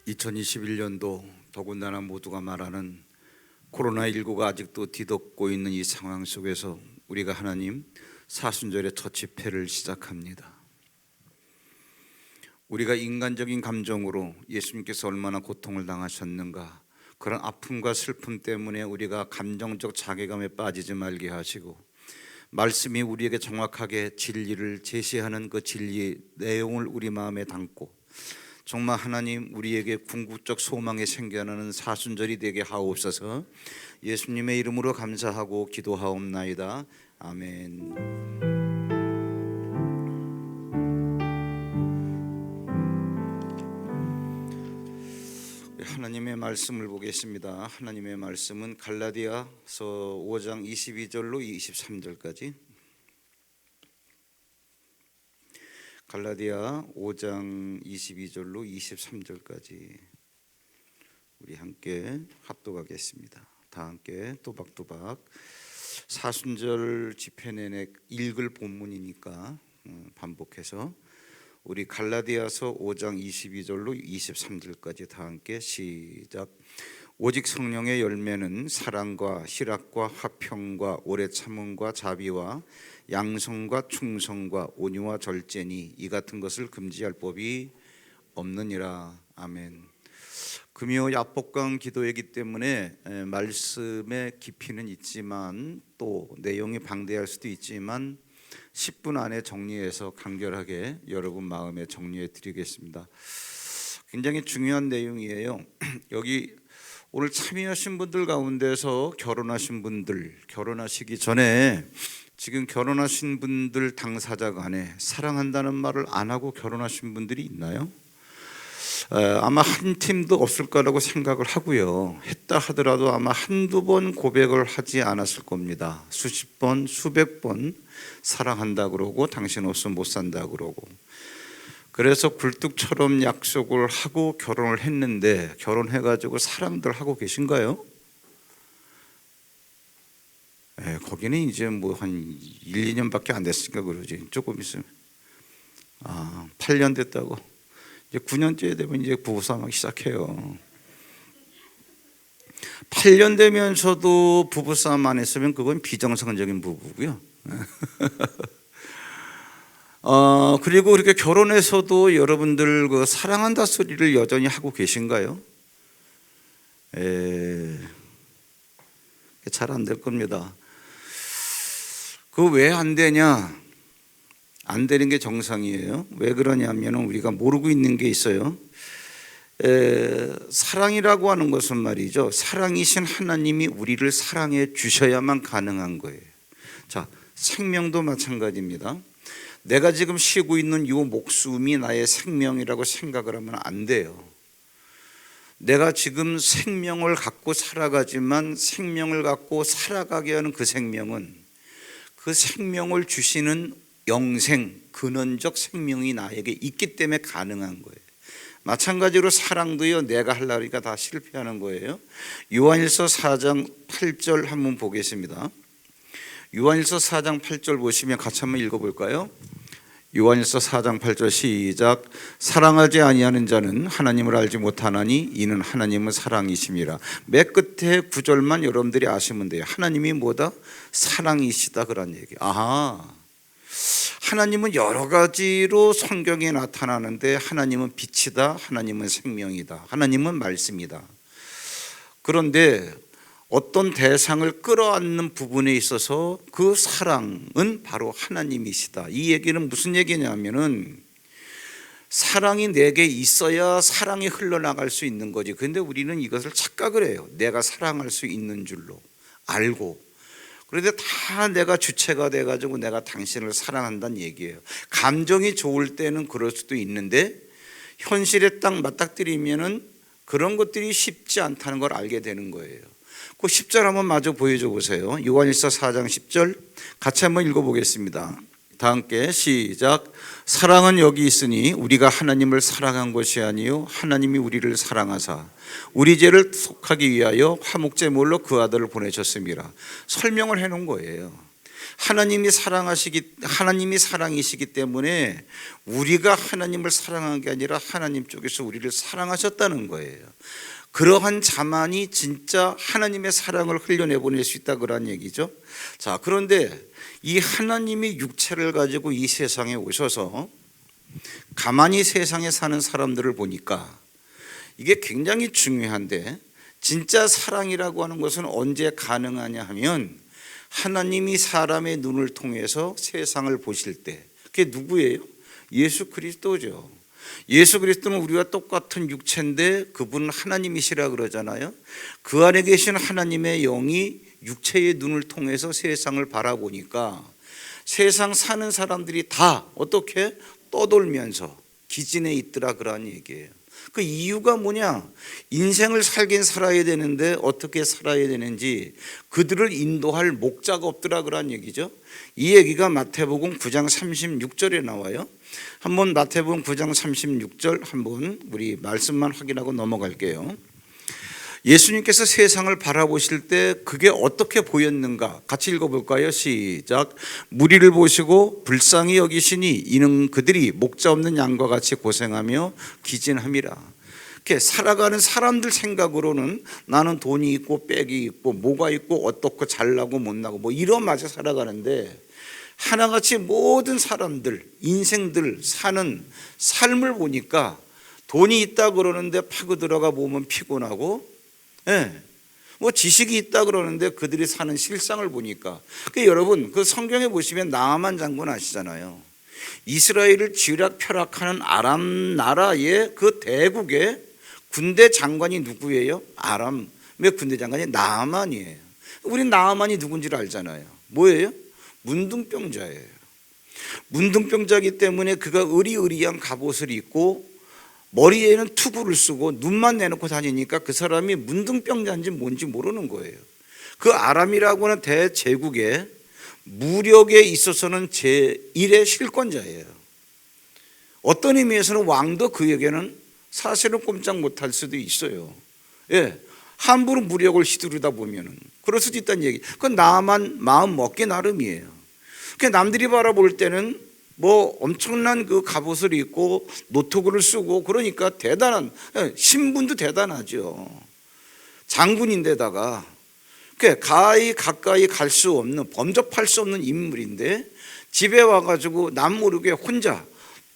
2021년도 더군다나 모두가 말하는 코로나19가 아직도 뒤덮고 있는 이 상황 속에서 우리가 하나님 사순절의 첫 집회를 시작합니다. 우리가 인간적인 감정으로 예수님께서 얼마나 고통을 당하셨는가, 그런 아픔과 슬픔 때문에 우리가 감정적 자괴감에 빠지지 말게 하시고, 말씀이 우리에게 정확하게 진리를 제시하는 그 진리의 내용을 우리 마음에 담고 정말 하나님 우리에게 궁극적 소망이 생겨나는 사순절이 되게 하옵소서. 예수님의 이름으로 감사하고 기도하옵나이다. 아멘. 하나님의 말씀을 보겠습니다. 하나님의 말씀은 갈라디아서 5장 22절로 23절까지, 갈라디아 5장 22절로 23절까지 우리 함께 합독하겠습니다. 다 함께 또박또박. 사순절 집회 내내 읽을 본문이니까 반복해서 우리 갈라디아서 5장 22절로 23절까지 다 함께 시작. 오직 성령의 열매는 사랑과 희락과 화평과 오래 참음과 자비와 양성과 충성과 온유와 절제니 이 같은 것을 금지할 법이 없느니라. 아멘. 금요 야복강 기도이기 때문에 말씀의 깊이는 있지만 또 내용이 방대할 수도 있지만 10분 안에 정리해서 간결하게 여러분 마음에 정리해 드리겠습니다. 굉장히 중요한 내용이에요. 여기 오늘 참여하신 분들 가운데서 결혼하신 분들, 결혼하시기 전에 지금 결혼하신 분들 당사자 간에 사랑한다는 말을 안 하고 결혼하신 분들이 있나요? 아마 한 팀도 없을 거라고 생각을 하고요. 했다 하더라도 아마 한두 번 고백을 하지 않았을 겁니다. 수십 번, 수백 번 사랑한다 그러고 당신 없으면 못 산다 그러고, 그래서 굴뚝처럼 약속을 하고 결혼을 했는데 결혼해가지고 사랑들 하고 계신가요? 거기는 이제 뭐 한 1, 2년밖에 안 됐으니까 그러지. 조금 있으면 8년 됐다고. 이제 9년째 되면 이제 부부싸움하기 시작해요. 8년 되면서도 부부싸움 안 했으면 그건 비정상적인 부부고요. 그리고 그렇게 결혼해서도 여러분들 그 사랑한다 소리를 여전히 하고 계신가요? 잘 안 될 겁니다. 그 왜 안 되냐? 안 되는 게 정상이에요. 왜 그러냐면 우리가 모르고 있는 게 있어요. 사랑이라고 하는 것은 말이죠, 사랑이신 하나님이 우리를 사랑해 주셔야만 가능한 거예요. 자, 생명도 마찬가지입니다. 내가 지금 쉬고 있는 이 목숨이 나의 생명이라고 생각을 하면 안 돼요. 내가 지금 생명을 갖고 살아가지만 생명을 갖고 살아가게 하는 그 생명은 그 생명을 주시는 영생, 근원적 생명이 나에게 있기 때문에 가능한 거예요. 마찬가지로 사랑도요, 내가 하려니까 다 실패하는 거예요. 요한일서 4장 8절 한번 보겠습니다. 요한일서 4장 8절 보시면 같이 한번 읽어볼까요? 요한일서 4장 8절 시작. 사랑하지 아니하는 자는 하나님을 알지 못하나니 이는 하나님은 사랑이심이라. 맨 끝에 9절만 여러분들이 아시면 돼요. 하나님이 뭐다? 사랑이시다, 그런 얘기. 하나님은 여러 가지로 성경에 나타나는데 하나님은 빛이다, 하나님은 생명이다, 하나님은 말씀이다. 그런데 어떤 대상을 끌어안는 부분에 있어서 그 사랑은 바로 하나님이시다. 이 얘기는 무슨 얘기냐면은 사랑이 내게 있어야 사랑이 흘러나갈 수 있는 거지. 그런데 우리는 이것을 착각을 해요. 내가 사랑할 수 있는 줄로 알고, 그런데 다 내가 주체가 돼가지고 내가 당신을 사랑한다는 얘기예요. 감정이 좋을 때는 그럴 수도 있는데 현실에 딱 맞닥뜨리면은 그런 것들이 쉽지 않다는 걸 알게 되는 거예요. 그 10절 한번 마저 보여줘 보세요. 요한일서 4장 10절 같이 한번 읽어보겠습니다. 다 함께 시작. 사랑은 여기 있으니 우리가 하나님을 사랑한 것이 아니요 하나님이 우리를 사랑하사 우리 죄를 속하기 위하여 화목제물로 그 아들을 보내셨습니다. 설명을 해놓은 거예요. 하나님이 사랑이시기 때문에 우리가 하나님을 사랑한 게 아니라 하나님 쪽에서 우리를 사랑하셨다는 거예요. 그러한 자만이 진짜 하나님의 사랑을 흘려내보낼 수 있다 그런 얘기죠. 자, 그런데 이 하나님이 육체를 가지고 이 세상에 오셔서 가만히 세상에 사는 사람들을 보니까 이게 굉장히 중요한데, 진짜 사랑이라고 하는 것은 언제 가능하냐 하면 하나님이 사람의 눈을 통해서 세상을 보실 때, 그게 누구예요? 예수 그리스도죠. 예수 그리스도는 우리와 똑같은 육체인데 그분은 하나님이시라 그러잖아요. 그 안에 계신 하나님의 영이 육체의 눈을 통해서 세상을 바라보니까 세상 사는 사람들이 다 어떻게 떠돌면서 기진해 있더라 그런 얘기예요. 그 이유가 뭐냐? 인생을 살긴 살아야 되는데 어떻게 살아야 되는지 그들을 인도할 목자가 없더라 그런 얘기죠. 이 얘기가 마태복음 9장 36절에 나와요. 한번 마태복음 9장 36절 한번 우리 말씀만 확인하고 넘어갈게요. 예수님께서 세상을 바라보실 때 그게 어떻게 보였는가 같이 읽어볼까요? 시작. 무리를 보시고 불쌍히 여기시니 이는 그들이 목자 없는 양과 같이 고생하며 기진함이라. 이렇게 살아가는 사람들 생각으로는 나는 돈이 있고 빽이 있고 뭐가 있고 어떻고 잘나고 못나고 뭐 이런 맛에 살아가는데, 하나같이 모든 사람들 인생들 사는 삶을 보니까 돈이 있다 그러는데 파고 들어가 보면 피곤하고, 뭐 지식이 있다 그러는데 그들이 사는 실상을 보니까, 여러분 그 성경에 보시면 나아만 장군 아시잖아요. 이스라엘을 쥐락펴락하는 아람 나라의 그 대국의 군대 장관이 누구예요? 아람의 군대 장관이 나아만이에요. 우린 나아만이 누군지를 알잖아요. 뭐예요? 문둥병자예요. 문둥병자이기 때문에 그가 의리의리한 갑옷을 입고 머리에는 투구를 쓰고 눈만 내놓고 다니니까 그 사람이 문둥병자인지 뭔지 모르는 거예요. 그 아람이라고 하는 대제국의 무력에 있어서는 제1의 실권자예요. 어떤 의미에서는 왕도 그에게는 사실은 꼼짝 못할 수도 있어요. 함부로 무력을 휘두르다 보면은 그럴 수도 있다는 얘기. 그건 나만 마음 먹기 나름이에요. 남들이 바라볼 때는 뭐 엄청난 그 갑옷을 입고 노트구를 쓰고 그러니까 대단한, 신분도 대단하죠. 장군인데다가 가까이 갈 수 없는, 범접할 수 없는 인물인데 집에 와가지고 남 모르게 혼자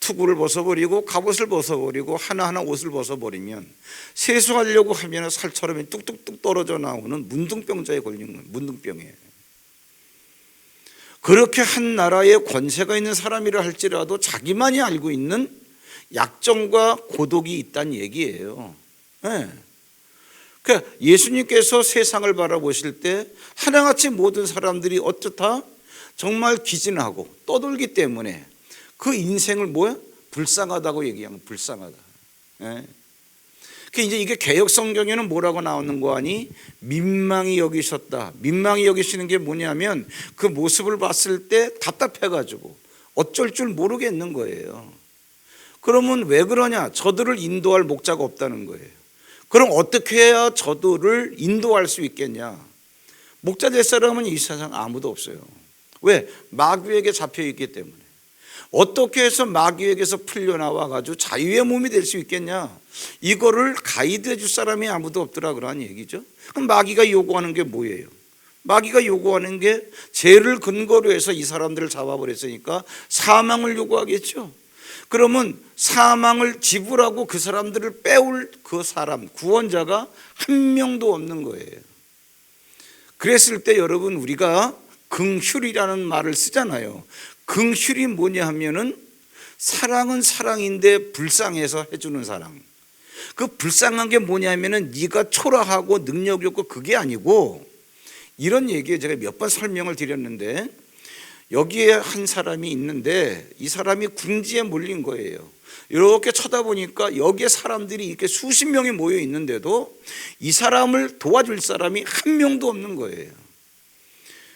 투구를 벗어버리고 갑옷을 벗어버리고 하나하나 옷을 벗어버리면 세수하려고 하면 살처럼 뚝뚝뚝 떨어져 나오는 문둥병자에 걸리는 문둥병이에요. 그렇게 한 나라에 권세가 있는 사람이라 할지라도 자기만이 알고 있는 약점과 고독이 있다는 얘기예요. 그러니까 예수님께서 세상을 바라보실 때 하나같이 모든 사람들이 어쩌다 정말 기진하고 떠돌기 때문에 그 인생을 불쌍하다고 얘기하면 불쌍하다. 이제 이게 개역 성경에는 뭐라고 나오는 거 아니? 민망히 여기셨다. 민망히 여기시는 게 뭐냐면 그 모습을 봤을 때 답답해가지고 어쩔 줄 모르겠는 거예요. 그러면 왜 그러냐? 저들을 인도할 목자가 없다는 거예요. 그럼 어떻게 해야 저들을 인도할 수 있겠냐? 목자 될 사람은 이 세상 아무도 없어요. 왜? 마귀에게 잡혀 있기 때문에. 어떻게 해서 마귀에게서 풀려나와 가지고 자유의 몸이 될 수 있겠냐? 이거를 가이드해 줄 사람이 아무도 없더라 그러는 얘기죠. 그럼 마귀가 요구하는 게 뭐예요? 마귀가 요구하는 게 죄를 근거로 해서 이 사람들을 잡아버렸으니까 사망을 요구하겠죠. 그러면 사망을 지불하고 그 사람들을 빼올 그 사람, 구원자가 한 명도 없는 거예요. 그랬을 때 여러분 우리가 긍휼이라는 말을 쓰잖아요. 긍휼이 뭐냐 하면은 사랑은 사랑인데 불쌍해서 해주는 사랑. 그 불쌍한 게 뭐냐면은 네가 초라하고 능력이 없고 그게 아니고, 이런 얘기에 제가 몇 번 설명을 드렸는데, 여기에 한 사람이 있는데 이 사람이 궁지에 몰린 거예요. 이렇게 쳐다보니까 여기에 사람들이 이렇게 수십 명이 모여 있는데도 이 사람을 도와줄 사람이 한 명도 없는 거예요.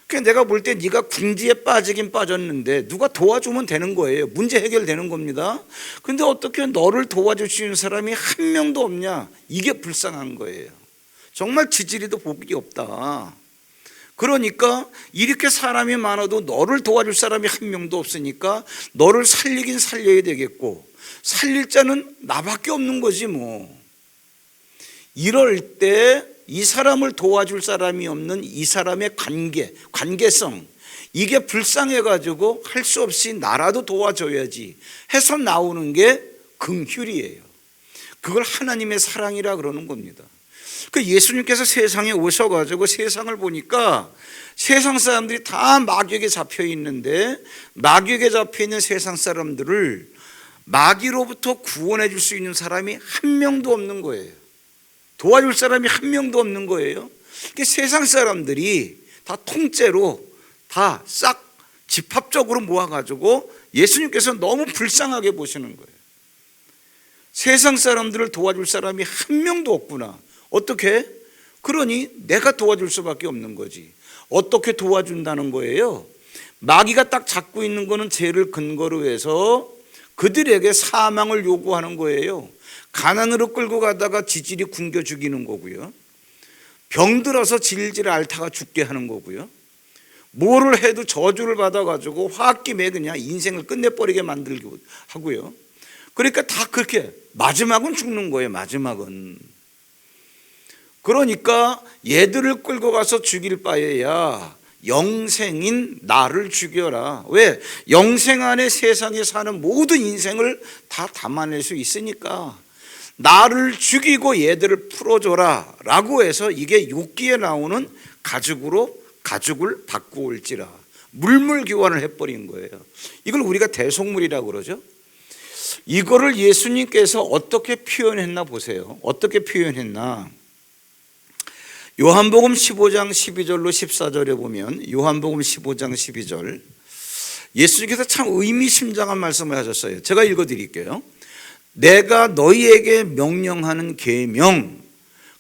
그러니까 내가 볼 때 네가 궁지에 빠지긴 빠졌는데 누가 도와주면 되는 거예요. 문제 해결되는 겁니다. 근데 어떻게 너를 도와줄 수 있는 사람이 한 명도 없냐? 이게 불쌍한 거예요. 정말 지지리도 복이 없다. 그러니까 이렇게 사람이 많아도 너를 도와줄 사람이 한 명도 없으니까 너를 살리긴 살려야 되겠고, 살릴 자는 나밖에 없는 거지 뭐. 이럴 때 이 사람을 도와줄 사람이 없는 이 사람의 관계성, 이게 불쌍해가지고 할 수 없이 나라도 도와줘야지 해서 나오는 게 긍휼이에요. 그걸 하나님의 사랑이라 그러는 겁니다. 그 예수님께서 세상에 오셔가지고 세상을 보니까 세상 사람들이 다 마귀에게 잡혀 있는데, 마귀에게 잡혀 있는 세상 사람들을 마귀로부터 구원해 줄 수 있는 사람이 한 명도 없는 거예요. 도와줄 사람이 한 명도 없는 거예요. 세상 사람들이 다 통째로 다 싹 집합적으로 모아가지고 예수님께서 너무 불쌍하게 보시는 거예요. 세상 사람들을 도와줄 사람이 한 명도 없구나. 어떻게? 그러니 내가 도와줄 수밖에 없는 거지. 어떻게 도와준다는 거예요? 마귀가 딱 잡고 있는 거는 죄를 근거로 해서 그들에게 사망을 요구하는 거예요. 가난으로 끌고 가다가 지질이 굶겨 죽이는 거고요. 병들어서 질질 앓다가 죽게 하는 거고요. 뭐를 해도 저주를 받아가지고 화학김에 그냥 인생을 끝내버리게 만들기도 하고요. 그러니까 다 그렇게 마지막은 죽는 거예요. 마지막은. 그러니까 얘들을 끌고 가서 죽일 바에야 영생인 나를 죽여라. 왜? 영생 안에 세상에 사는 모든 인생을 다 담아낼 수 있으니까 나를 죽이고 얘들을 풀어줘라 라고 해서 이게 욥기에 나오는 가죽을 바꾸올지라, 물물교환을 해버린 거예요. 이걸 우리가 대속물이라고 그러죠. 이거를 예수님께서 어떻게 표현했나 보세요. 어떻게 표현했나? 요한복음 15장 12절로 14절에 보면, 요한복음 15장 12절, 예수님께서 참 의미심장한 말씀을 하셨어요. 제가 읽어드릴게요. 내가 너희에게 명령하는 계명,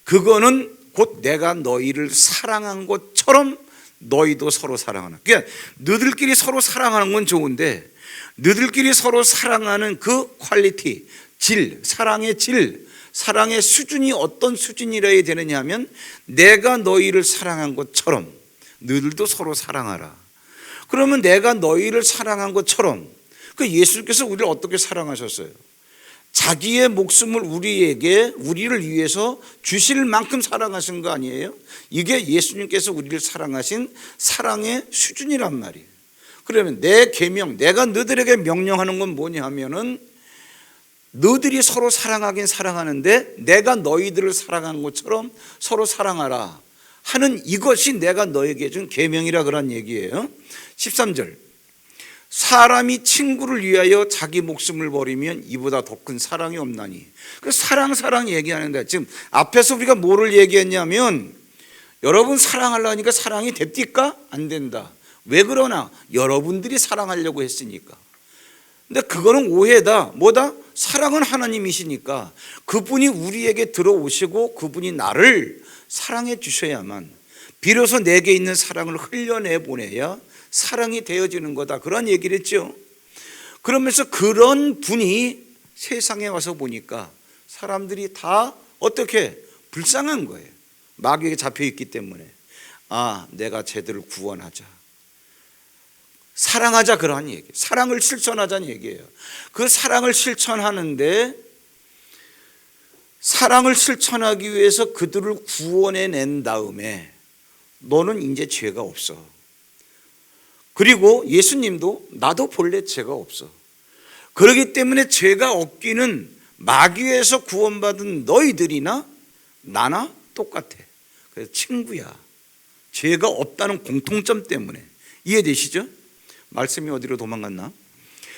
그거는 곧 내가 너희를 사랑한 것처럼 너희도 서로 사랑하라. 그러니까 너희들끼리 서로 사랑하는 건 좋은데, 너희들끼리 서로 사랑하는 그 퀄리티, 사랑의 수준이 어떤 수준이라야 되느냐 하면, 내가 너희를 사랑한 것처럼 너희들도 서로 사랑하라. 그러면 내가 너희를 사랑한 것처럼, 그 예수께서 우리를 어떻게 사랑하셨어요? 자기의 목숨을 우리를 위해서 주실 만큼 사랑하신 거 아니에요? 이게 예수님께서 우리를 사랑하신 사랑의 수준이란 말이에요. 그러면 내 계명, 내가 너희들에게 명령하는 건 뭐냐 하면은, 너희들이 서로 사랑하긴 사랑하는데 내가 너희들을 사랑한 것처럼 서로 사랑하라 하는, 이것이 내가 너에게 준 계명이라 그런 얘기예요. 13절, 사람이 친구를 위하여 자기 목숨을 버리면 이보다 더 큰 사랑이 없나니. 사랑 얘기하는데, 지금 앞에서 우리가 뭐를 얘기했냐면, 여러분 사랑하려니까 사랑이 됩니까? 안 된다. 왜 그러나? 여러분들이 사랑하려고 했으니까. 근데 그거는 오해다. 뭐다? 사랑은 하나님이시니까 그분이 우리에게 들어오시고 그분이 나를 사랑해 주셔야만 비로소 내게 있는 사랑을 흘려내 보내야 사랑이 되어지는 거다, 그런 얘기를 했죠. 그러면서 그런 분이 세상에 와서 보니까 사람들이 다 어떻게 불쌍한 거예요. 마귀에게 잡혀 있기 때문에. 아, 내가 쟤들을 구원하자, 사랑하자, 그러한 얘기, 사랑을 실천하자는 얘기예요. 그 사랑을 실천하는데, 사랑을 실천하기 위해서 그들을 구원해낸 다음에 너는 이제 죄가 없어. 그리고 예수님도 나도 본래 죄가 없어. 그렇기 때문에 죄가 없기는 마귀에서 구원받은 너희들이나 나나 똑같아. 그래서 친구야. 죄가 없다는 공통점 때문에. 이해되시죠? 말씀이 어디로 도망갔나?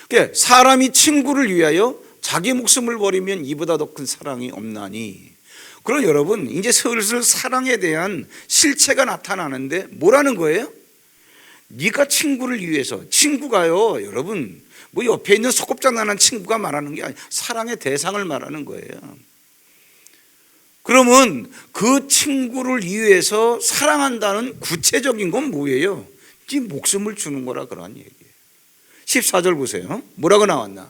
그러니까 사람이 친구를 위하여 자기 목숨을 버리면 이보다 더 큰 사랑이 없나니. 그럼 여러분, 이제 슬슬 사랑에 대한 실체가 나타나는데 뭐라는 거예요? 네가 친구를 위해서, 친구가요 여러분, 뭐 옆에 있는 소꿉장난한 친구가 말하는 게 아니에요. 사랑의 대상을 말하는 거예요. 그러면 그 친구를 위해서 사랑한다는 구체적인 건 뭐예요? 네 목숨을 주는 거라, 그러한 얘기예요. 14절 보세요. 뭐라고 나왔나?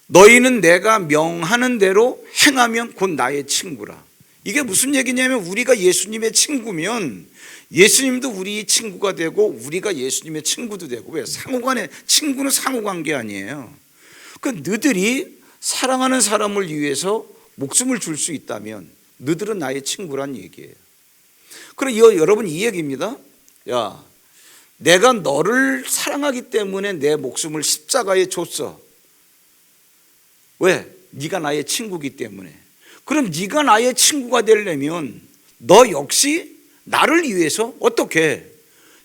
너희는 내가 명하는 대로 행하면 곧 나의 친구라. 이게 무슨 얘기냐면, 우리가 예수님의 친구면 예수님도 우리 친구가 되고 우리가 예수님의 친구도 되고. 왜? 상호간에, 친구는 상호관계 아니에요. 그 너희들이 사랑하는 사람을 위해서 목숨을 줄 수 있다면 너희들은 나의 친구란 얘기예요. 그럼 여러분 이 얘기입니다. 야, 내가 너를 사랑하기 때문에 내 목숨을 십자가에 줬어. 왜? 네가 나의 친구이기 때문에. 그럼 네가 나의 친구가 되려면 너 역시 나를 위해서 어떻게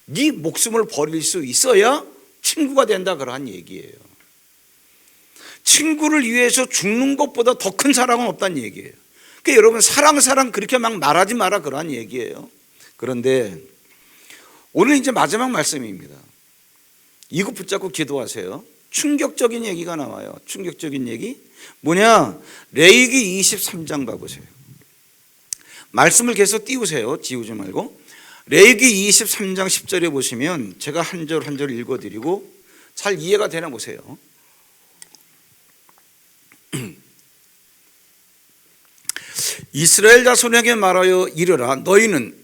네 목숨을 버릴 수 있어야 친구가 된다 그러한 얘기예요. 친구를 위해서 죽는 것보다 더 큰 사랑은 없다는 얘기예요. 그러니까 여러분 사랑 그렇게 막 말하지 마라 그러한 얘기예요. 그런데 오늘 이제 마지막 말씀입니다. 이거 붙잡고 기도하세요. 충격적인 얘기가 나와요. 충격적인 얘기 뭐냐? 레위기 23장 가보세요. 말씀을 계속 띄우세요. 지우지 말고. 레위기 23장 10절에 보시면 제가 한 절 한 절 읽어드리고 잘 이해가 되나 보세요. 이스라엘 자손에게 말하여 이르라. 너희는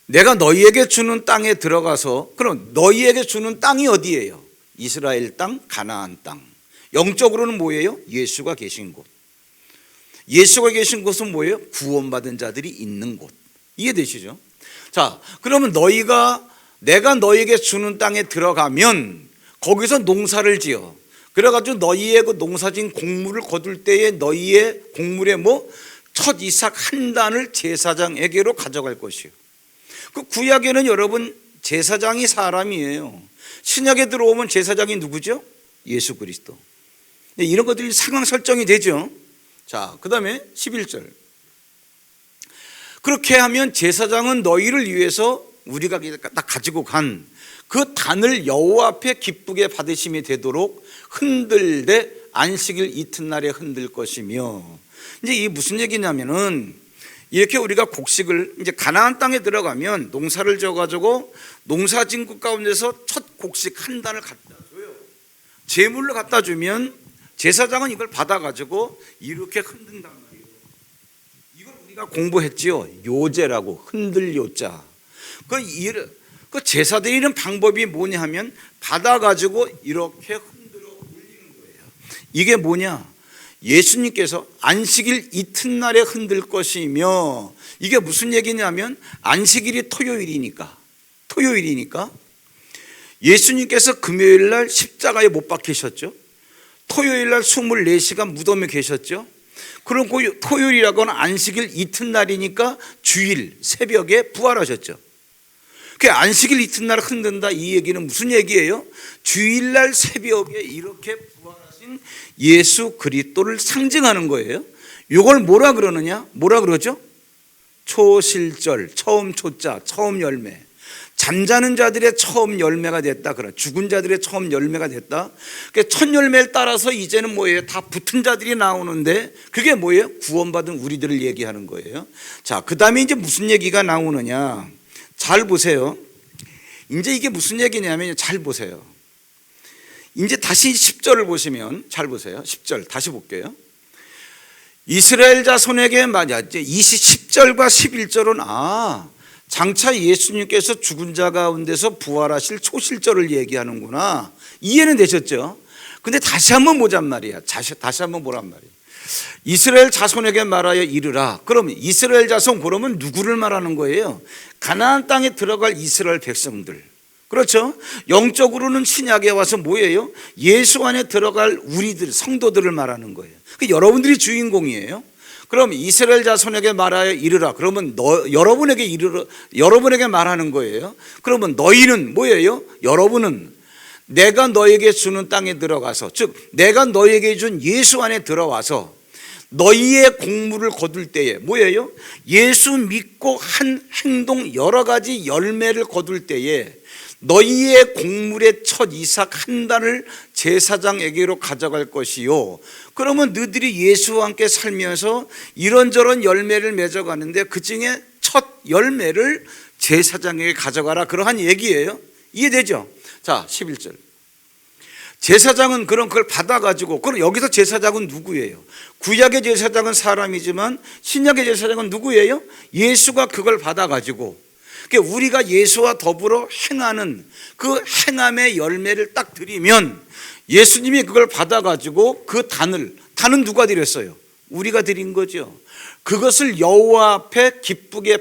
내가 너희에게 주는 땅에 들어가서, 그럼 너희에게 주는 땅이 어디예요? 이스라엘 땅, 가나안 땅. 영적으로는 뭐예요? 예수가 계신 곳. 예수가 계신 곳은 뭐예요? 구원받은 자들이 있는 곳. 이해되시죠? 자, 그러면 내가 너희에게 주는 땅에 들어가면 거기서 농사를 지어. 그래가지고 너희의 그 농사진 곡물을 거둘 때에 너희의 곡물의 첫 이삭 한 단을 제사장에게로 가져갈 것이요. 그 구약에는 여러분 제사장이 사람이에요. 신약에 들어오면 제사장이 누구죠? 예수 그리스도. 이런 것들이 상황 설정이 되죠. 자, 그 다음에 11절. 그렇게 하면 제사장은 너희를 위해서 우리가 딱 가지고 간 그 단을 여호와 앞에 기쁘게 받으심이 되도록 흔들되 안식일 이튿날에 흔들 것이며. 이제 이게 무슨 얘기냐면은 이렇게 우리가 곡식을 이제 가나안 땅에 들어가면 농사를 지어가지고 농사진 곳 가운데서 첫 곡식 한 단을 갖다 줘요. 제물로 갖다 주면 제사장은 이걸 받아가지고 이렇게 흔든단 말이에요. 이걸 우리가 공부했지요. 요제라고, 흔들 요자. 그 제사 드리는 방법이 뭐냐 하면 받아가지고 이렇게 흔들어 올리는 거예요. 이게 뭐냐? 예수님께서 안식일 이튿날에 흔들 것이며, 이게 무슨 얘기냐면 안식일이 토요일이니까 예수님께서 금요일날 십자가에 못 박히셨죠. 토요일날 24시간 무덤에 계셨죠. 그럼 그 토요일이라고는 안식일 이튿날이니까 주일 새벽에 부활하셨죠. 그 안식일 이튿날 흔든다, 이 얘기는 무슨 얘기예요? 주일날 새벽에 이렇게 부활하신 예수 그리스도를 상징하는 거예요. 이걸 뭐라 그러느냐? 뭐라 그러죠? 초실절, 처음 초자, 처음 열매. 잠자는 자들의 처음 열매가 됐다. 그래. 죽은 자들의 처음 열매가 됐다. 첫 열매를 따라서 이제는 뭐예요? 다 붙은 자들이 나오는데 그게 뭐예요? 구원받은 우리들을 얘기하는 거예요. 자, 그 다음에 이제 무슨 얘기가 나오느냐? 잘 보세요. 이제 이게 무슨 얘기냐면 잘 보세요. 이제 다시 10절을 보시면 잘 보세요. 10절 다시 볼게요. 이스라엘 자손에게 만약 10절과 11절은 장차 예수님께서 죽은 자 가운데서 부활하실 초실절을 얘기하는구나. 이해는 되셨죠? 근데 다시 한번 보잔 말이야. 다시 한번 보란 말이야. 이스라엘 자손에게 말하여 이르라. 그러면 이스라엘 자손, 그러면 누구를 말하는 거예요? 가나안 땅에 들어갈 이스라엘 백성들. 그렇죠? 영적으로는 신약에 와서 뭐예요? 예수 안에 들어갈 우리들, 성도들을 말하는 거예요. 여러분들이 주인공이에요. 그럼 이스라엘 자손에게 말하여 이르라. 그러면 여러분에게 말하는 거예요. 그러면 너희는 뭐예요? 여러분은 내가 너에게 주는 땅에 들어가서, 즉 내가 너에게 준 예수 안에 들어와서 너희의 곡물을 거둘 때에 뭐예요? 예수 믿고 한 행동 여러 가지 열매를 거둘 때에 너희의 곡물의 첫 이삭 한 단을 제사장에게로 가져갈 것이요. 그러면 너희들이 예수와 함께 살면서 이런저런 열매를 맺어가는데 그 중에 첫 열매를 제사장에게 가져가라. 그러한 얘기예요. 이해되죠? 자, 11절. 제사장은 그런 걸 받아가지고, 그럼 여기서 제사장은 누구예요? 구약의 제사장은 사람이지만 신약의 제사장은 누구예요? 예수가 그걸 받아가지고, 그러니까 우리가 예수와 더불어 행하는 그 행함의 열매를 딱 드리면 예수님이 그걸 받아가지고 그 단은 누가 드렸어요? 우리가 드린 거죠. 그것을 여호와 앞에 기쁘게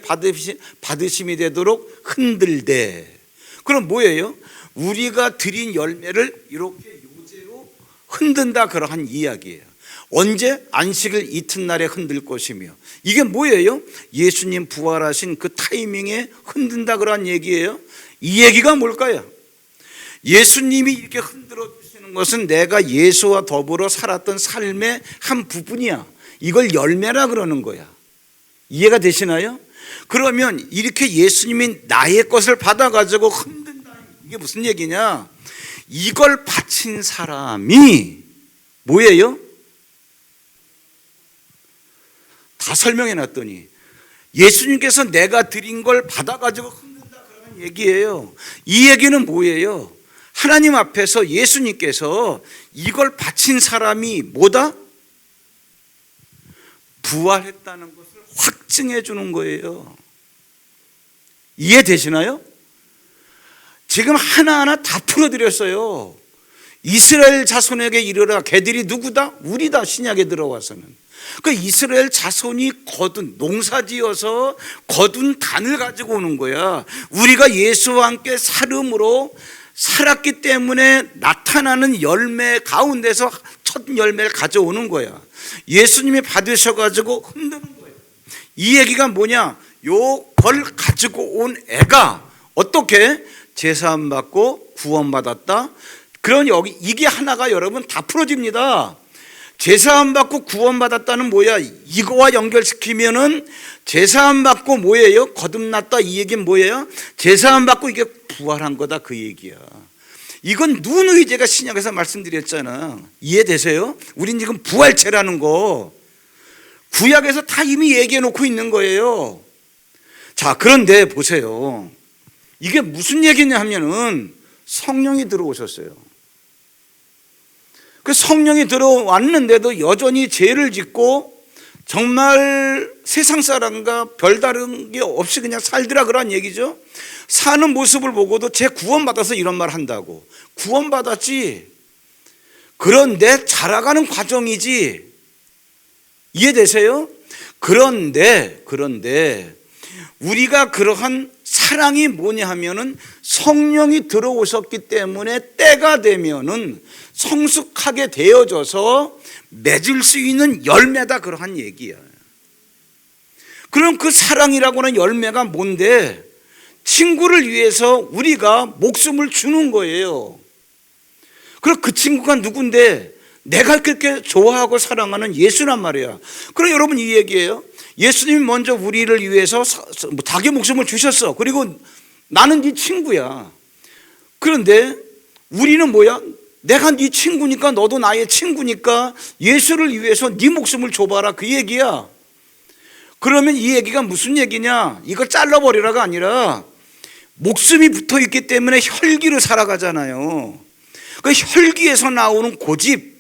받으심이 되도록 흔들되, 그럼 뭐예요? 우리가 드린 열매를 이렇게 요제로 흔든다, 그러한 이야기예요. 언제? 안식일 이튿날에 흔들 것이며, 이게 뭐예요? 예수님 부활하신 그 타이밍에 흔든다, 그러한 얘기예요. 이 얘기가 뭘까요? 예수님이 이렇게 흔들어 주시는 것은 내가 예수와 더불어 살았던 삶의 한 부분이야. 이걸 열매라 그러는 거야. 이해가 되시나요? 그러면 이렇게 예수님이 나의 것을 받아가지고 흔든다, 이게 무슨 얘기냐? 이걸 바친 사람이 뭐예요? 다 설명해 놨더니 예수님께서 내가 드린 걸 받아가지고 흔든다, 그런 얘기예요. 이 얘기는 뭐예요? 하나님 앞에서 예수님께서 이걸 바친 사람이 뭐다? 부활했다는 것을 확증해 주는 거예요. 이해되시나요? 지금 하나하나 다 풀어드렸어요. 이스라엘 자손에게 이르라, 걔들이 누구다? 우리다. 신약에 들어와서는 그 이스라엘 자손이 거둔, 농사지어서 거둔 단을 가지고 오는 거야. 우리가 예수와 함께 살음으로 살았기 때문에 나타나는 열매 가운데서 첫 열매를 가져오는 거야. 예수님이 받으셔가지고 흔드는 거예요. 이 얘기가 뭐냐? 요걸 가지고 온 애가 어떻게 제사함 받고 구원받았다. 그런 여기 이게 하나가 여러분 다 풀어집니다. 제사함 받고 구원받았다는 뭐야? 이거와 연결시키면은 제사함 받고 뭐예요? 거듭났다, 이 얘기는 뭐예요? 제사함 받고 이게 부활한 거다, 그 얘기야. 이건 누누이 제가 신약에서 말씀드렸잖아. 이해되세요? 우린 지금 부활체라는 거 구약에서 다 이미 얘기해 놓고 있는 거예요. 자, 그런데 보세요. 이게 무슨 얘기냐 하면은 성령이 들어오셨어요. 그 성령이 들어왔는데도 여전히 죄를 짓고 정말 세상 사람과 별다른 게 없이 그냥 살더라, 그런 얘기죠. 사는 모습을 보고도 쟤 구원받아서 이런 말 한다고. 구원받았지. 그런데 자라가는 과정이지. 이해되세요? 그런데 우리가 그러한 사랑이 뭐냐 하면은 성령이 들어오셨기 때문에 때가 되면은 성숙하게 되어져서 맺을 수 있는 열매다, 그러한 얘기야. 그럼 그 사랑이라고 하는 열매가 뭔데? 친구를 위해서 우리가 목숨을 주는 거예요. 그럼 그 친구가 누군데? 내가 그렇게 좋아하고 사랑하는 예수란 말이야. 그럼 여러분 이 얘기예요. 예수님이 먼저 우리를 위해서 자기 목숨을 주셨어. 그리고 나는 네 친구야. 그런데 우리는 뭐야? 내가 네 친구니까 너도 나의 친구니까 예수를 위해서 네 목숨을 줘봐라, 그 얘기야. 그러면 이 얘기가 무슨 얘기냐? 이걸 잘라버리라가 아니라 목숨이 붙어있기 때문에 혈기로 살아가잖아요. 그 혈기에서 나오는 고집,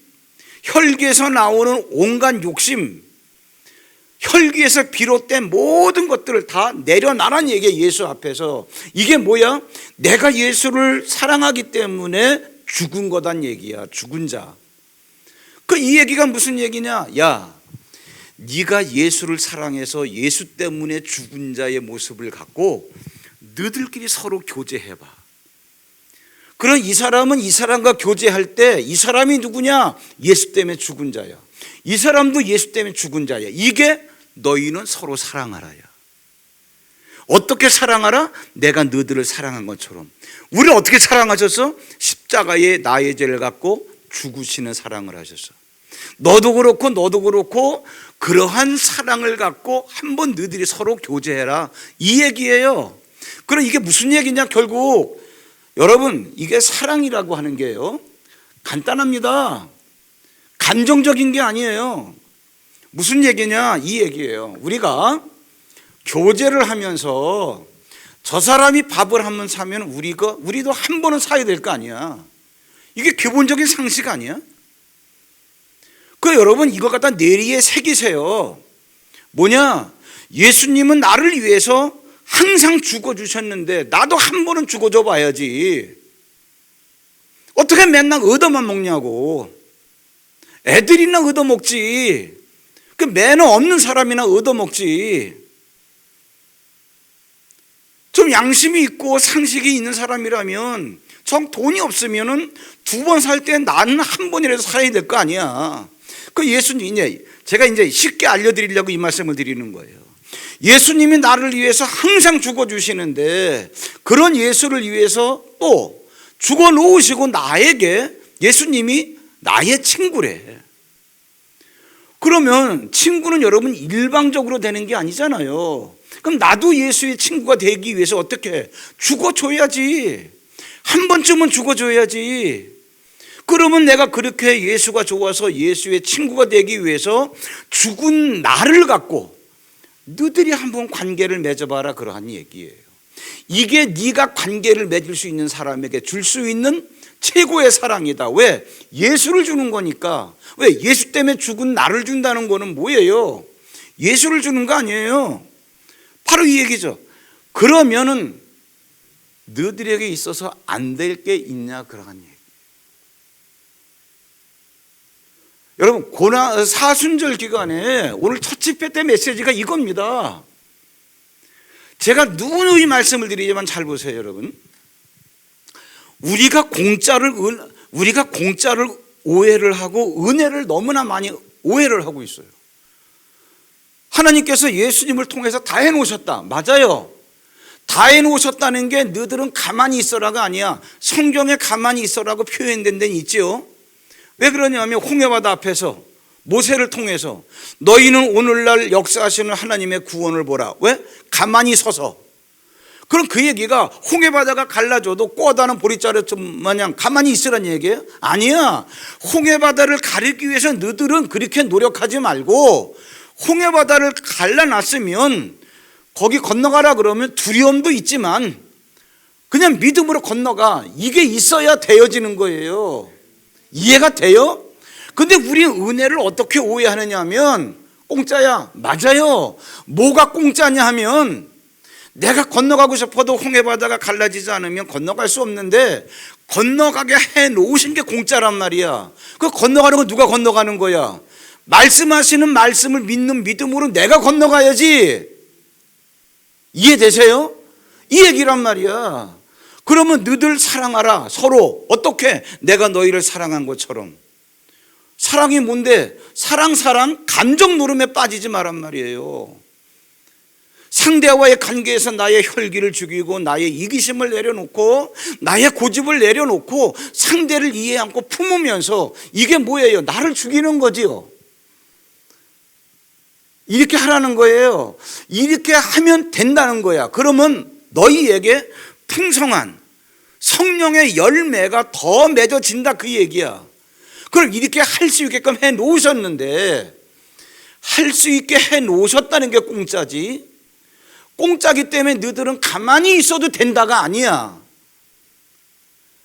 혈기에서 나오는 온갖 욕심, 혈기에서 비롯된 모든 것들을 다 내려놔란 얘기야, 예수 앞에서. 이게 뭐야? 내가 예수를 사랑하기 때문에 죽은 거단 얘기야, 죽은 자. 그 이 얘기가 무슨 얘기냐? 야, 네가 예수를 사랑해서 예수 때문에 죽은 자의 모습을 갖고 너희들끼리 서로 교제해봐. 그럼 이 사람은 이 사람과 교제할 때 이 사람이 누구냐? 예수 때문에 죽은 자야. 이 사람도 예수 때문에 죽은 자야. 이게 너희는 서로 사랑하라야. 어떻게 사랑하라? 내가 너희들을 사랑한 것처럼. 우리를 어떻게 사랑하셨어? 십자가에 나의 죄를 갖고 죽으시는 사랑을 하셨어. 너도 그렇고 그러한 사랑을 갖고 한번 너희들이 서로 교제해라, 이 얘기예요. 그럼 이게 무슨 얘기냐? 결국 여러분, 이게 사랑이라고 하는 게요, 간단합니다. 감정적인 게 아니에요. 무슨 얘기냐? 이 얘기예요. 우리가 교제를 하면서 저 사람이 밥을 한번 사면 우리도 한 번은 사야 될 거 아니야. 이게 기본적인 상식 아니야? 그 여러분 이거 갖다 뇌리에 새기세요. 뭐냐? 예수님은 나를 위해서 항상 죽어주셨는데 나도 한 번은 죽어줘 봐야지. 어떻게 맨날 얻어만 먹냐고. 애들이나 얻어먹지. 그 매너 없는 사람이나 얻어먹지. 좀 양심이 있고 상식이 있는 사람이라면 정 돈이 없으면은 두 번 살 때 나는 한 번이라도 사야 될 거 아니야. 그 예수님, 제가 이제 쉽게 알려드리려고 이 말씀을 드리는 거예요. 예수님이 나를 위해서 항상 죽어주시는데 그런 예수를 위해서 또 죽어 놓으시고 나에게 예수님이 나의 친구래. 그러면 친구는 여러분 일방적으로 되는 게 아니잖아요. 그럼 나도 예수의 친구가 되기 위해서 어떻게 죽어줘야지. 한 번쯤은 죽어줘야지. 그러면 내가 그렇게 예수가 좋아서 예수의 친구가 되기 위해서 죽은 나를 갖고 너희들이 한번 관계를 맺어봐라 그러한 얘기예요. 이게 네가 관계를 맺을 수 있는 사람에게 줄 수 있는 최고의 사랑이다. 왜? 예수를 주는 거니까. 왜? 예수 때문에 죽은 나를 준다는 거는 뭐예요? 예수를 주는 거 아니에요. 바로 이 얘기죠. 그러면은 너희들에게 있어서 안 될 게 있냐 그러한 얘기. 여러분 사순절 기간에 오늘 첫 집회 때 메시지가 이겁니다. 제가 누누이 말씀을 드리지만 잘 보세요 여러분. 우리가 공짜를 오해를 하고 은혜를 너무나 많이 오해를 하고 있어요. 하나님께서 예수님을 통해서 다 해놓으셨다. 맞아요. 다 해놓으셨다는 게 너희들은 가만히 있어라가 아니야. 성경에 가만히 있어라고 표현된 데는 있지요. 왜 그러냐면 홍해바다 앞에서 모세를 통해서 너희는 오늘날 역사하시는 하나님의 구원을 보라. 왜? 가만히 서서. 그럼 그 얘기가 홍해바다가 갈라져도 꼬다는 보리자루 마냥 가만히 있으란 얘기예요? 아니야. 홍해바다를 가리기 위해서 너희들은 그렇게 노력하지 말고 홍해바다를 갈라놨으면 거기 건너가라 그러면 두려움도 있지만 그냥 믿음으로 건너가. 이게 있어야 되어지는 거예요. 이해가 돼요? 근데 우리 은혜를 어떻게 오해하느냐 하면 공짜야. 맞아요. 뭐가 공짜냐 하면 내가 건너가고 싶어도 홍해바다가 갈라지지 않으면 건너갈 수 없는데 건너가게 해놓으신 게 공짜란 말이야. 그 건너가는 거 누가 건너가는 거야? 말씀하시는 말씀을 믿는 믿음으로 내가 건너가야지. 이해되세요? 이 얘기란 말이야. 그러면 너희들 사랑하라. 서로 어떻게? 내가 너희를 사랑한 것처럼. 사랑이 뭔데? 사랑 감정 노름에 빠지지 말란 말이에요. 상대와의 관계에서 나의 혈기를 죽이고 나의 이기심을 내려놓고 나의 고집을 내려놓고 상대를 이해 않고 품으면서 이게 뭐예요? 나를 죽이는 거지요. 이렇게 하라는 거예요. 이렇게 하면 된다는 거야. 그러면 너희에게 풍성한 성령의 열매가 더 맺어진다 그 얘기야. 그럼 이렇게 할 수 있게끔 해 놓으셨는데 할 수 있게 해 놓으셨다는 게 공짜지. 공짜기 때문에 너희들은 가만히 있어도 된다가 아니야.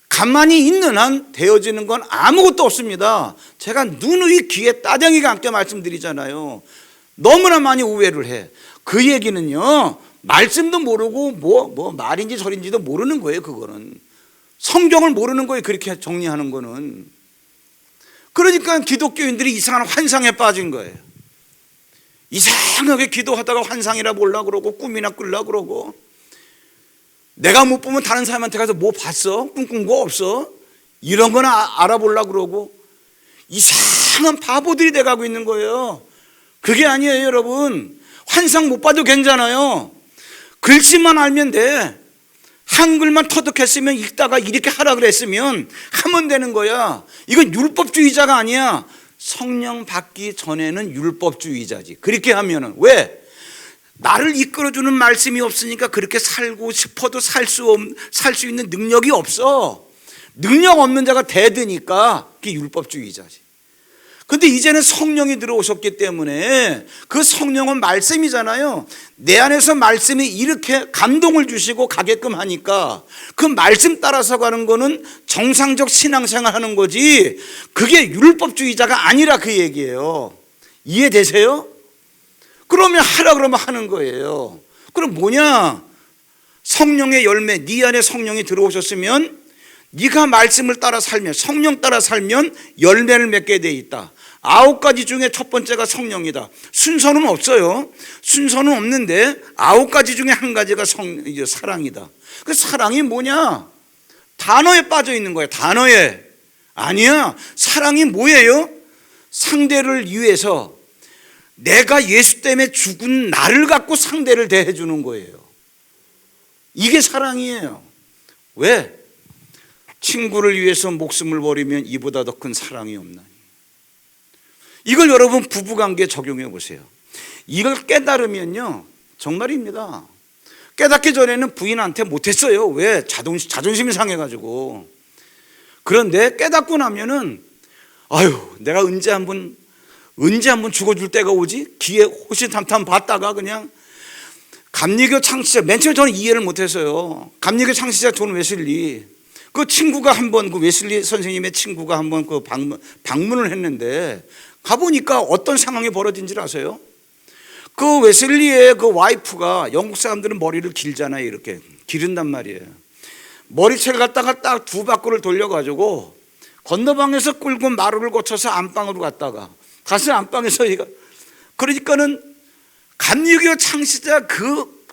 가만히 있는 한 되어지는 건 아무것도 없습니다. 제가 누누이 귀에 따댕이가 함께 말씀드리잖아요. 너무나 많이 오해를 해. 그 얘기는요, 말씀도 모르고 뭐 말인지 절인지도 모르는 거예요. 그거는 성경을 모르는 거예요. 그렇게 정리하는 거는. 그러니까 기독교인들이 이상한 환상에 빠진 거예요. 이상하게 기도하다가 환상이라 보려고 그러고 꿈이나 꾸려고 그러고, 내가 못 보면 다른 사람한테 가서 뭐 봤어? 꿈꾼 거 없어? 이런 거나 알아보려고 그러고 이상한 바보들이 돼가고 있는 거예요. 그게 아니에요 여러분. 환상 못 봐도 괜찮아요. 글씨만 알면 돼. 한글만 터득했으면 읽다가 이렇게 하라 그랬으면 하면 되는 거야. 이건 율법주의자가 아니야. 성령 받기 전에는 율법주의자지. 그렇게 하면은. 왜? 나를 이끌어주는 말씀이 없으니까 그렇게 살고 싶어도 살 수 있는 능력이 없어. 능력 없는 자가 대드니까 그게 율법주의자지. 근데 이제는 성령이 들어오셨기 때문에 그 성령은 말씀이잖아요. 내 안에서 말씀이 이렇게 감동을 주시고 가게끔 하니까 그 말씀 따라서 가는 거는 정상적 신앙생활 하는 거지, 그게 율법주의자가 아니라 그 얘기예요. 이해되세요? 그러면 하라 그러면 하는 거예요. 그럼 뭐냐? 성령의 열매, 네 안에 성령이 들어오셨으면 네가 말씀을 따라 살면, 성령 따라 살면 열매를 맺게 돼 있다. 9가지 중에 첫 번째가 성령이다. 순서는 없어요. 순서는 없는데 9가지 중에 한 가지가 사랑이다. 그 사랑이 뭐냐? 단어에 빠져 있는 거예요. 단어에. 아니야. 사랑이 뭐예요? 상대를 위해서 내가 예수 때문에 죽은 나를 갖고 상대를 대해 주는 거예요. 이게 사랑이에요. 왜? 친구를 위해서 목숨을 버리면 이보다 더 큰 사랑이 없나니. 이걸 여러분 부부관계에 적용해 보세요. 이걸 깨달으면요, 정말입니다. 깨닫기 전에는 부인한테 못했어요. 왜? 자존심이 상해가지고. 그런데 깨닫고 나면은 아유, 내가 언제 한번 죽어줄 때가 오지? 기회 호시탐탐 봤다가 그냥 감리교 창시자, 맨 처음에 저는 이해를 못했어요. 감리교 창시자 존 웨슬리, 그 친구가 한번, 그 웨슬리 선생님의 친구가 한번 그 방문을 했는데 가보니까 어떤 상황이 벌어진지 아세요? 그 웨슬리의 그 와이프가, 영국 사람들은 머리를 길잖아요. 이렇게 기른단 말이에요. 머리채를 갖다가 딱 두 바퀴를 돌려가지고 건너방에서 끌고 마루를 거쳐서 안방으로 갔다가 가서 안방에서 그러니까는 감리교 창시자 그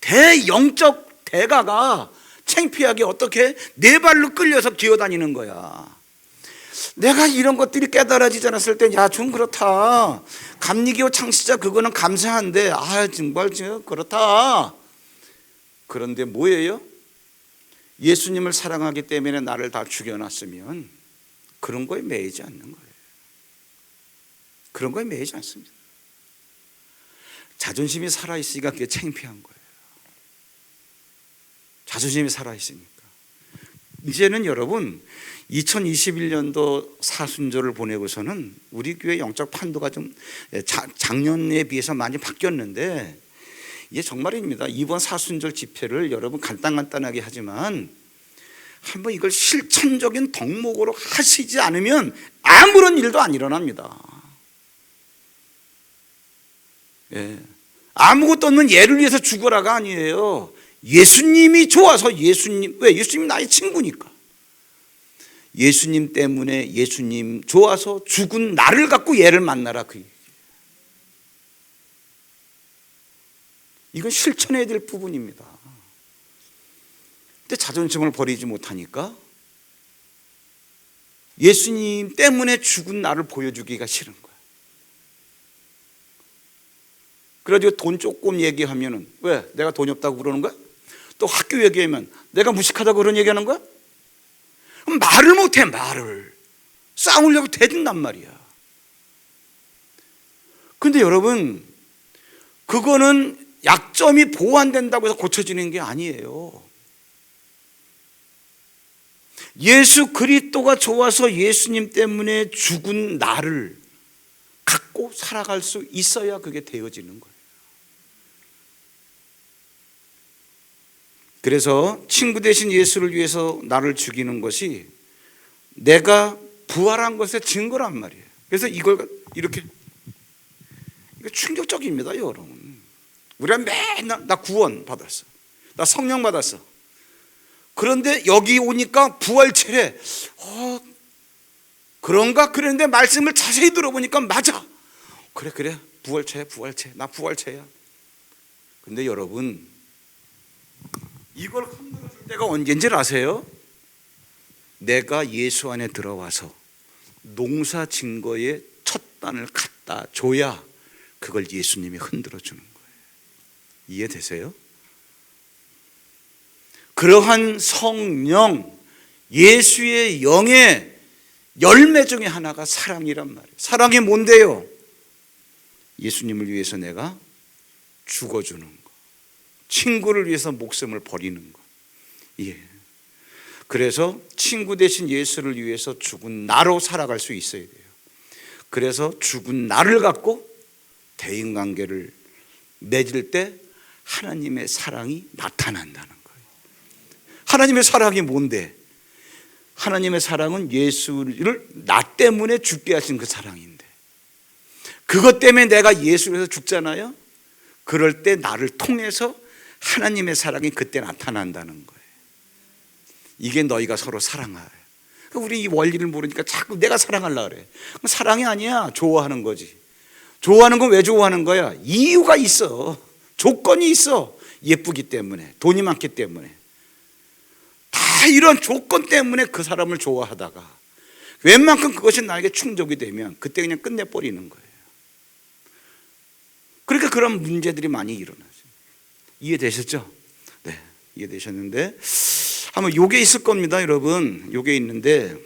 대영적 대가가 창피하게 어떻게 네 발로 끌려서 기어다니는 거야. 내가 이런 것들이 깨달아지지 않았을 때, 야, 좀 그렇다. 감리교 창시자 그거는 감사한데, 정말 그렇다. 그런데 뭐예요? 예수님을 사랑하기 때문에 나를 다 죽여놨으면 그런 거에 매이지 않는 거예요. 그런 거에 매이지 않습니다. 자존심이 살아있으니까 그게 창피한 거예요. 자존심이 살아있으니까. 이제는 여러분 2021년도 사순절을 보내고서는 우리 교회 영적 판도가 좀 작년에 비해서 많이 바뀌었는데, 이게 정말입니다. 이번 사순절 집회를 여러분 간단하게 하지만 한번 이걸 실천적인 덕목으로 하시지 않으면 아무런 일도 안 일어납니다. 예. 아무것도 없는 얘를 위해서 죽어라가 아니에요. 예수님이 좋아서, 왜? 예수님이 나의 친구니까. 예수님 때문에, 예수님 좋아서 죽은 나를 갖고 얘를 만나라, 그 얘기예요. 이건 실천해야 될 부분입니다. 근데 자존심을 버리지 못하니까 예수님 때문에 죽은 나를 보여주기가 싫은 거야. 그래가지고 돈 조금 얘기하면은, 왜? 내가 돈이 없다고 그러는 거야? 또 학교 얘기하면 내가 무식하다고 그런 얘기하는 거야? 말을 못해. 말을 싸우려고 대든단 말이야. 근데 여러분, 그거는 약점이 보완된다고 해서 고쳐지는 게 아니에요. 예수 그리스도가 좋아서 예수님 때문에 죽은 나를 갖고 살아갈 수 있어야 그게 되어지는 거예요. 그래서 친구 대신 예수를 위해서 나를 죽이는 것이 내가 부활한 것의 증거란 말이에요. 그래서 이걸 이렇게, 이거 충격적입니다, 여러분. 우리가 맨날 나 구원 받았어, 나 성령 받았어. 그런데 여기 오니까 부활체래. 그런가? 그런데 말씀을 자세히 들어보니까 맞아. 그래 부활체야. 나 부활체야. 근데 여러분, 이걸 흔들어줄 때가 언제인지 아세요? 내가 예수 안에 들어와서 농사 진 거에 첫 단을 갖다 줘야 그걸 예수님이 흔들어 주는 거예요. 이해되세요? 그러한 성령, 예수의 영의 열매 중에 하나가 사랑이란 말이에요. 사랑이 뭔데요? 예수님을 위해서 내가 죽어주는 거, 친구를 위해서 목숨을 버리는 거. 예. 그래서 친구 대신 예수를 위해서 죽은 나로 살아갈 수 있어야 돼요. 그래서 죽은 나를 갖고 대인관계를 맺을 때 하나님의 사랑이 나타난다는 거예요. 하나님의 사랑이 뭔데? 하나님의 사랑은 예수를 나 때문에 죽게 하신 그 사랑인데, 그것 때문에 내가 예수를 해서 죽잖아요. 그럴 때 나를 통해서 하나님의 사랑이 그때 나타난다는 거예요. 이게 너희가 서로 사랑하라. 우리 이 원리를 모르니까 자꾸 내가 사랑하려고 그래. 사랑이 아니야. 좋아하는 거지. 좋아하는 건 왜 좋아하는 거야? 이유가 있어. 조건이 있어. 예쁘기 때문에, 돈이 많기 때문에, 다 이런 조건 때문에 그 사람을 좋아하다가 웬만큼 그것이 나에게 충족이 되면 그때 그냥 끝내버리는 거예요. 그러니까 그런 문제들이 많이 일어나죠. 이해되셨죠? 네, 이해되셨는데 한번 요게 있을 겁니다, 여러분. 요게 있는데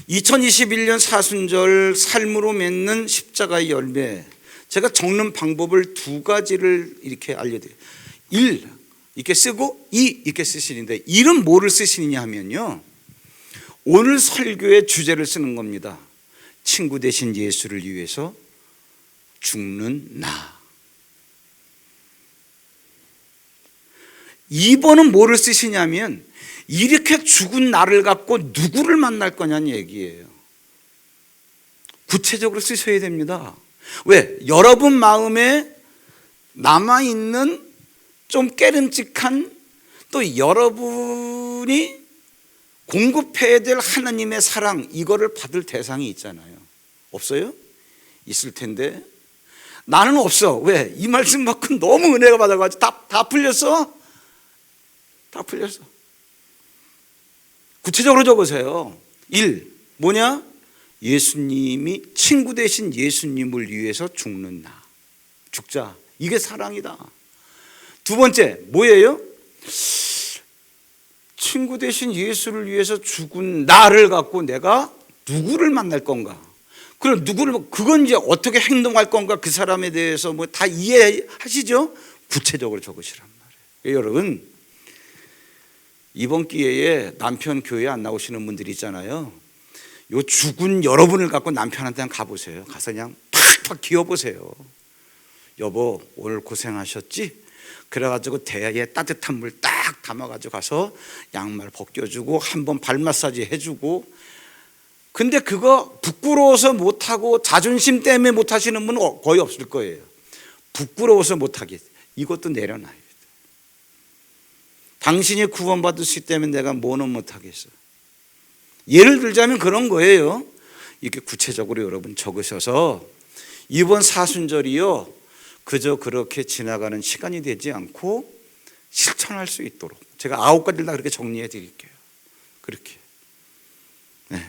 2021년 사순절 삶으로 맺는 십자가의 열매, 제가 적는 방법을 두 가지를 이렇게 알려드려요. 1 이렇게 쓰고 2 이렇게 쓰시는데, 1은 뭐를 쓰시느냐 하면요, 오늘 설교의 주제를 쓰는 겁니다. 친구 되신 예수를 위해서 죽는 나. 2번은 뭐를 쓰시냐면, 이렇게 죽은 나를 갖고 누구를 만날 거냐는 얘기예요. 구체적으로 쓰셔야 됩니다. 왜? 여러분 마음에 남아있는 좀 깨름직한, 또 여러분이 공급해야 될 하나님의 사랑, 이거를 받을 대상이 있잖아요. 없어요? 있을 텐데 나는 없어. 왜? 이 말씀 받고 너무 은혜가 받아가지고 다 풀렸어? 다 풀렸어. 구체적으로 적으세요. 1 뭐냐? 예수님이, 친구 되신 예수님을 위해서 죽는 나. 죽자. 이게 사랑이다. 두 번째 뭐예요? 친구 되신 예수를 위해서 죽은 나를 갖고 내가 누구를 만날 건가? 그럼 그건 이제 어떻게 행동할 건가? 그 사람에 대해서 뭐 다 이해하시죠? 구체적으로 적으시란 말이에요. 여러분, 이번 기회에 남편 교회 안 나오시는 분들이 있잖아요. 요 죽은 여러분을 갖고 남편한테 가보세요. 가서 그냥 팍팍 기어보세요. 여보, 오늘 고생하셨지? 그래가지고 대야에 따뜻한 물 딱 담아가지고 가서 양말 벗겨주고 한번 발 마사지 해주고. 근데 그거 부끄러워서 못하고 자존심 때문에 못하시는 분은 거의 없을 거예요. 부끄러워서 못하게, 이것도 내려놔요. 당신이 구원받을 수 있다면 내가 뭐는 못하겠어. 예를 들자면 그런 거예요. 이렇게 구체적으로 여러분 적으셔서 이번 사순절이요, 그저 그렇게 지나가는 시간이 되지 않고 실천할 수 있도록 제가 9가지를 다 그렇게 정리해 드릴게요. 그렇게. 네.